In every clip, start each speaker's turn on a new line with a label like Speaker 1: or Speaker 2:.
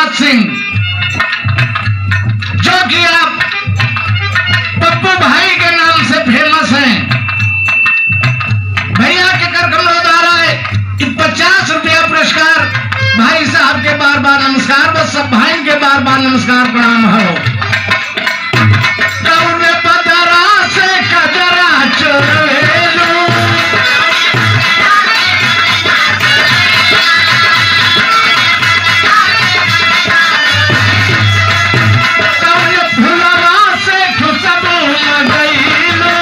Speaker 1: प्रहलाद सिंह, जो कि आप पप्पू भाई के नाम से फेमस हैं। भैया के कर कमलों द्वारा 50 रुपया पुरस्कार। भाई साहब के बार बार नमस्कार, बस सब भाई के बार बार नमस्कार प्रणाम हो। कौने पदरा से कजरा चोरेलो, कौने फुलवा से खुशबू लगैलो,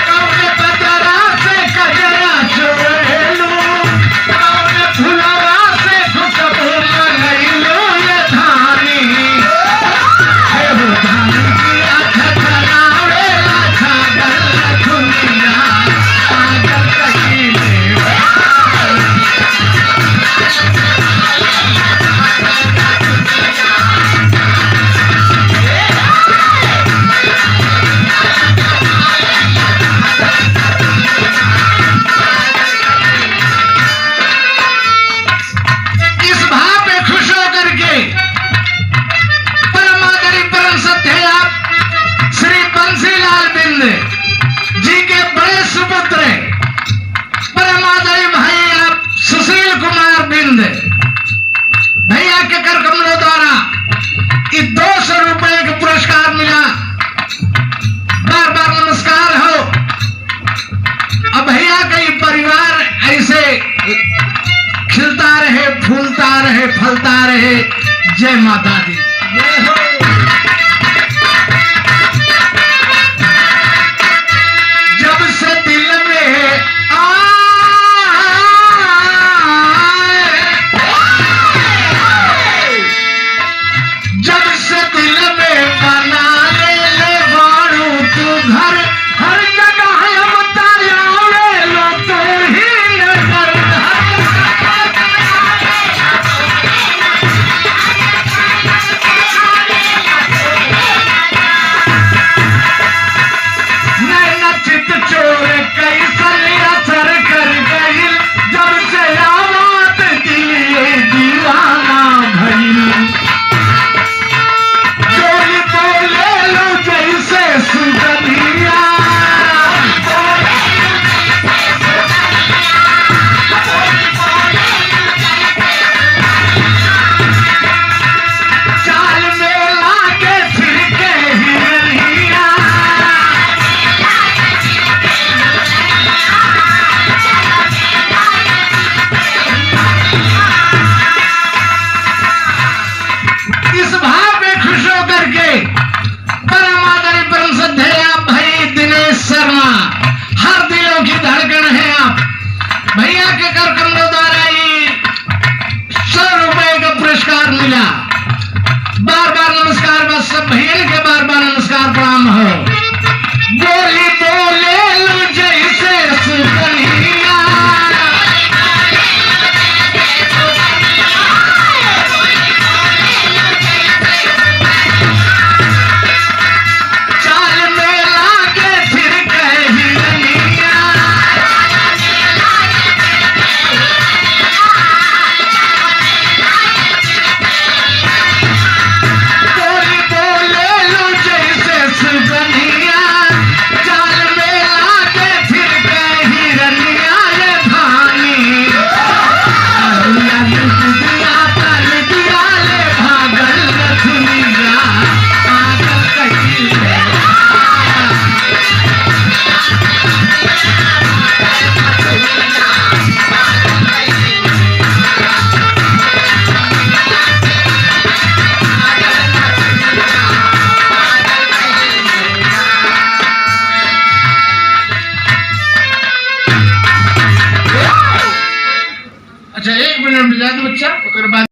Speaker 1: कौने पदरा से कजरा चोरेलो, कौने फुलवा से खुशबू लगैलो। ये धानी हे हो धानी की अख खनावे लाखा गल दुनिया पागल कहीं इस भाव पे खुश होकर के परमादरी परम सत्य आप श्री बंसीलाल बिंद जी के बड़े सुपुत्र परमादरी भाई आप सुशील कुमार बिंद भैया के कर कमलों द्वारा 200 रुपए का पुरस्कार मिला। बार बार नमस्कार हो। अब भैया का ये परिवार ऐसे खिलता रहे, फूलता रहे, फलता रहे। जय माता दी।